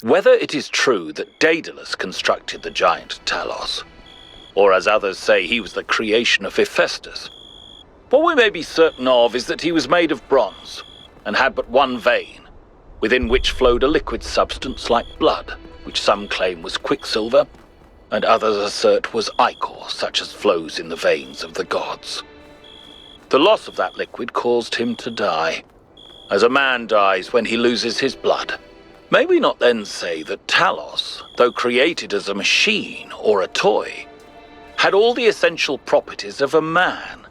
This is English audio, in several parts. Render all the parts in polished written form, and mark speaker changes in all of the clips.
Speaker 1: Whether it is true that Daedalus constructed the giant Talos, or as others say he was the creation of Hephaestus, what we may be certain of is that he was made of bronze and had but one vein, within which flowed a liquid substance like blood, which some claim was quicksilver, and others assert was ichor, such as flows in the veins of the gods. The loss of that liquid caused him to die, as a man dies when he loses his blood. May we not then say that Talos, though created as a machine or a toy, had all the essential properties of a man?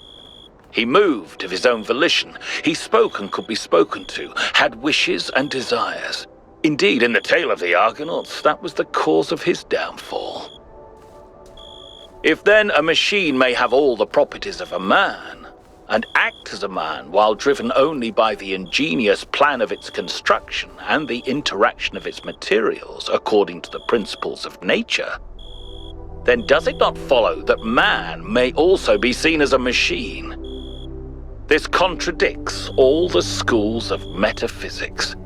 Speaker 1: He moved of his own volition, he spoke and could be spoken to, had wishes and desires. Indeed, in the tale of the Argonauts, that was the cause of his downfall. If then a machine may have all the properties of a man, and act as a man while driven only by the ingenious plan of its construction and the interaction of its materials according to the principles of nature, then does it not follow that man may also be seen as a machine? This contradicts all the schools of metaphysics.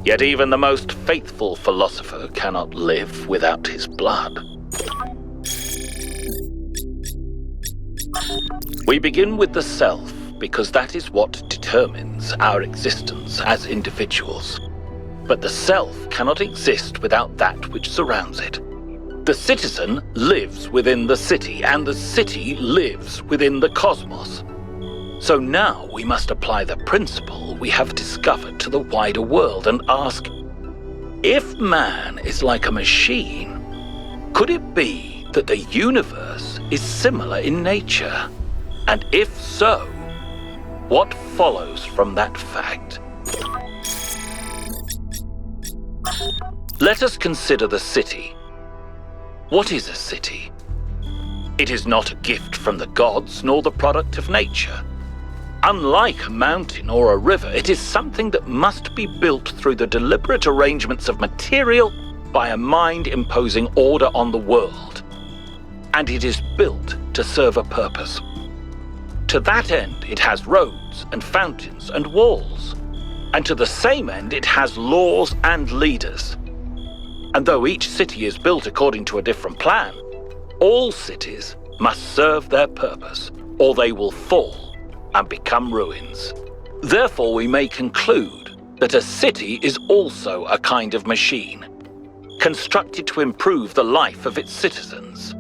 Speaker 1: Yet even the most faithful philosopher cannot live without his blood. We begin with the self because that is what determines our existence as individuals. But the self cannot exist without that which surrounds it. The citizen lives within the city, and the city lives within the cosmos. So now we must apply the principle we have discovered to the wider world and ask, if man is like a machine, could it be that the universe is similar in nature? And if so, what follows from that fact? Let us consider the city. What is a city? It is not a gift from the gods, nor the product of nature. Unlike a mountain or a river, it is something that must be built through the deliberate arrangements of material by a mind imposing order on the world. And it is built to serve a purpose. To that end, it has roads and fountains and walls. And to the same end, it has laws and leaders. And though each city is built according to a different plan, all cities must serve their purpose, or they will fall and become ruins. Therefore, we may conclude that a city is also a kind of machine, constructed to improve the life of its citizens.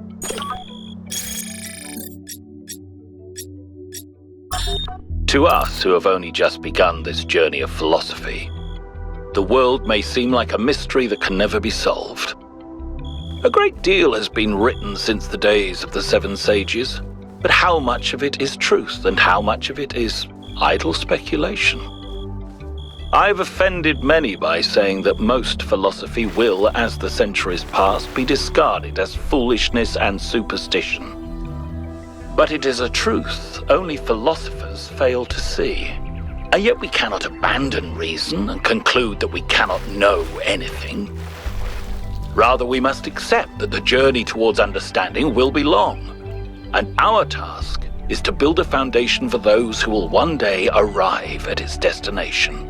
Speaker 1: To us who have only just begun this journey of philosophy, the world may seem like a mystery that can never be solved. A great deal has been written since the days of the Seven Sages, but how much of it is truth and how much of it is idle speculation? I've offended many by saying that most philosophy will, as the centuries pass, be discarded as foolishness and superstition. But it is a truth only philosophers fail to see. And yet we cannot abandon reason and conclude that we cannot know anything. Rather, we must accept that the journey towards understanding will be long, and our task is to build a foundation for those who will one day arrive at its destination.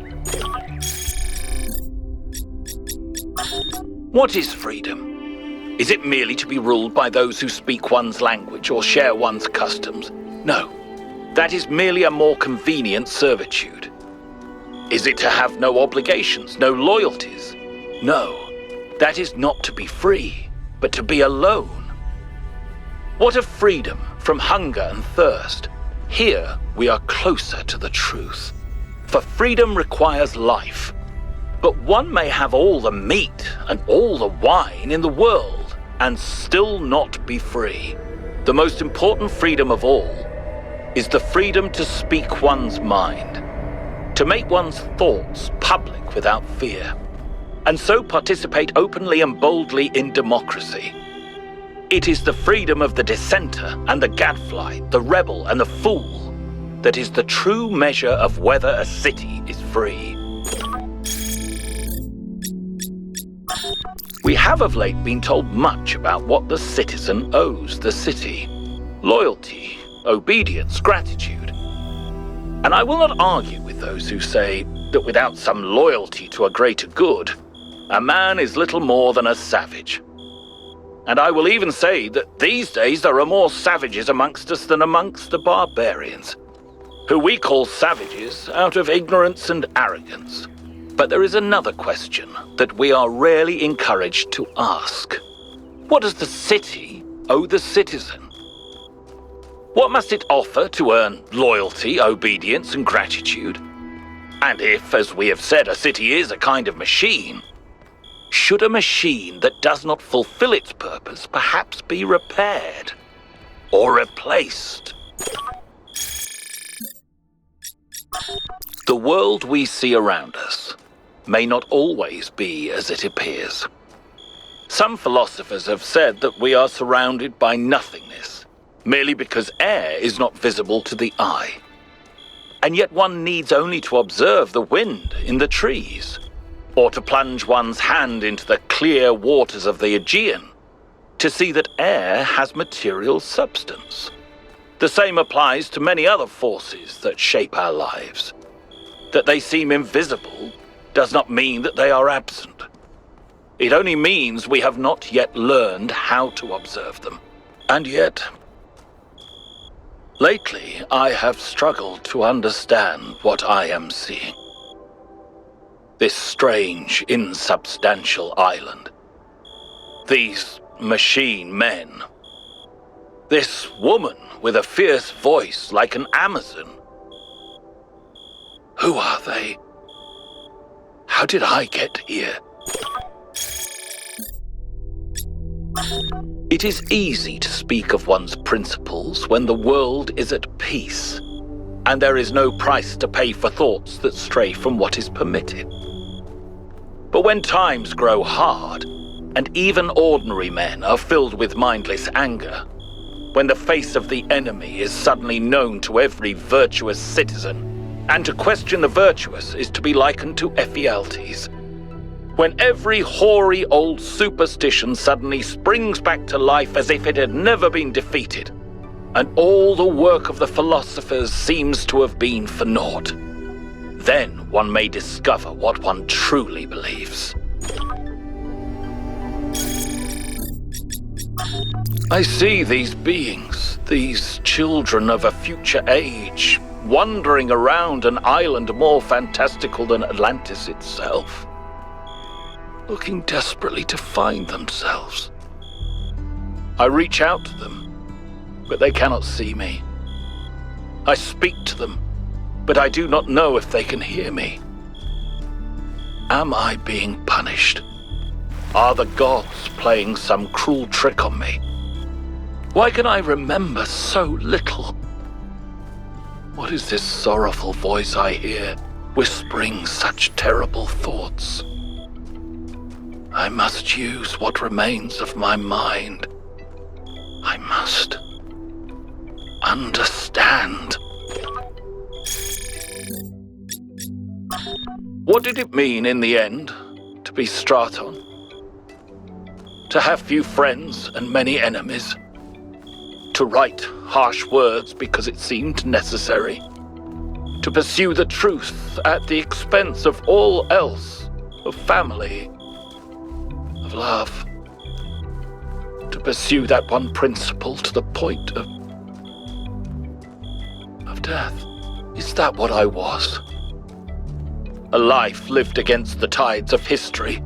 Speaker 1: What is freedom? Is it merely to be ruled by those who speak one's language or share one's customs? No. That is merely a more convenient servitude. Is it to have no obligations, no loyalties? No. That is not to be free, but to be alone. What of freedom from hunger and thirst? Here we are closer to the truth. For freedom requires life. But one may have all the meat and all the wine in the world and still not be free. The most important freedom of all is the freedom to speak one's mind, to make one's thoughts public without fear, and so participate openly and boldly in democracy. It is the freedom of the dissenter and the gadfly, the rebel and the fool, that is the true measure of whether a city is free. We have of late been told much about what the citizen owes the city: loyalty, obedience, gratitude. And I will not argue with those who say that without some loyalty to a greater good, a man is little more than a savage. And I will even say that these days there are more savages amongst us than amongst the barbarians, who we call savages out of ignorance and arrogance. But there is another question that we are rarely encouraged to ask. What does the city owe the citizen? What must it offer to earn loyalty, obedience, and gratitude? And if, as we have said, a city is a kind of machine, should a machine that does not fulfill its purpose perhaps be repaired or replaced? The world we see around us may not always be as it appears. Some philosophers have said that we are surrounded by nothingness, merely because air is not visible to the eye. And yet one needs only to observe the wind in the trees, or to plunge one's hand into the clear waters of the Aegean, to see that air has material substance. The same applies to many other forces that shape our lives. That they seem invisible does not mean that they are absent. It only means we have not yet learned how to observe them. And yet, lately I have struggled to understand what I am seeing. This strange, insubstantial island. These machine men. This woman with a fierce voice like an Amazon. Who are they? How did I get here? It is easy to speak of one's principles when the world is at peace, and there is no price to pay for thoughts that stray from what is permitted. But when times grow hard, and even ordinary men are filled with mindless anger, when the face of the enemy is suddenly known to every virtuous citizen, and to question the virtuous is to be likened to Ephialtes, when every hoary old superstition suddenly springs back to life as if it had never been defeated, and all the work of the philosophers seems to have been for naught, then one may discover what one truly believes. I see these beings, these children of a future age, wandering around an island more fantastical than Atlantis itself, looking desperately to find themselves. I reach out to them, but they cannot see me. I speak to them, but I do not know if they can hear me. Am I being punished? Are the gods playing some cruel trick on me? Why can I remember so little? What is this sorrowful voice I hear, whispering such terrible thoughts? I must use what remains of my mind. I must understand. What did it mean in the end to be Straton? To have few friends and many enemies? To write harsh words because it seemed necessary? To pursue the truth at the expense of all else, of family, of love? To pursue that one principle to the point of death? Is that what I was? A life lived against the tides of history,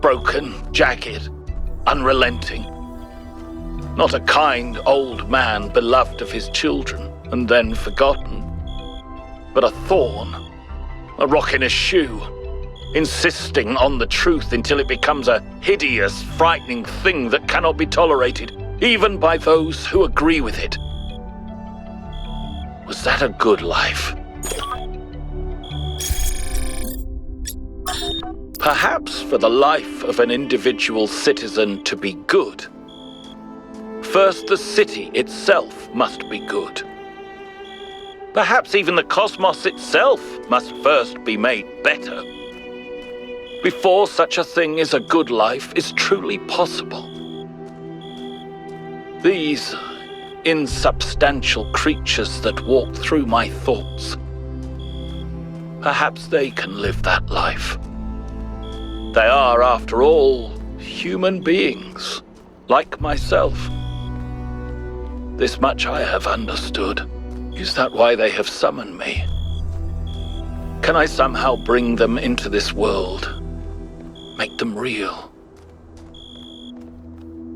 Speaker 1: broken, jagged, unrelenting. Not a kind old man beloved of his children and then forgotten, but a thorn, a rock in a shoe, insisting on the truth until it becomes a hideous, frightening thing that cannot be tolerated, even by those who agree with it. Was that a good life? Perhaps for the life of an individual citizen to be good, first the city itself must be good. Perhaps even the cosmos itself must first be made better, before such a thing as a good life is truly possible. These insubstantial creatures that walk through my thoughts, perhaps they can live that life. They are, after all, human beings, like myself. This much I have understood. Is that why they have summoned me? Can I somehow bring them into this world? Make them real?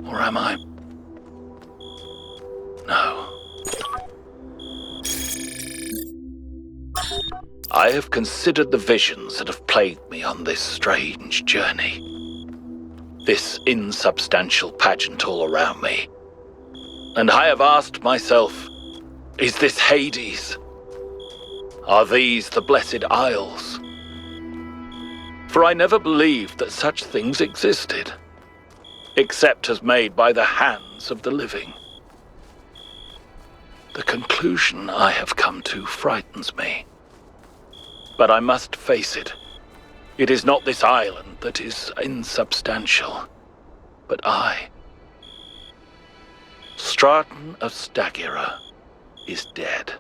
Speaker 1: Or am I? No. I have considered the visions that have plagued me on this strange journey. This insubstantial pageant all around me. And I have asked myself, is this Hades? Are these the Blessed Isles? For I never believed that such things existed, except as made by the hands of the living. The conclusion I have come to frightens me. But I must face it. It is not this island that is insubstantial, but I. Straton of Strageira is dead.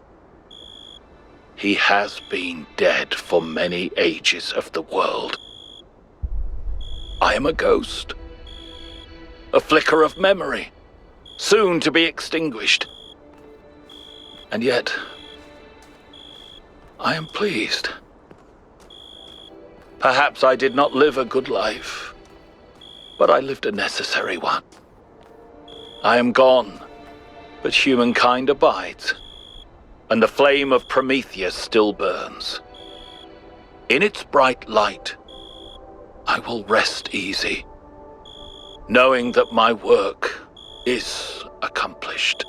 Speaker 1: He has been dead for many ages of the world. I am a ghost. A flicker of memory, soon to be extinguished. And yet, I am pleased. Perhaps I did not live a good life, but I lived a necessary one. I am gone, but humankind abides, and the flame of Prometheus still burns. In its bright light, I will rest easy, knowing that my work is accomplished.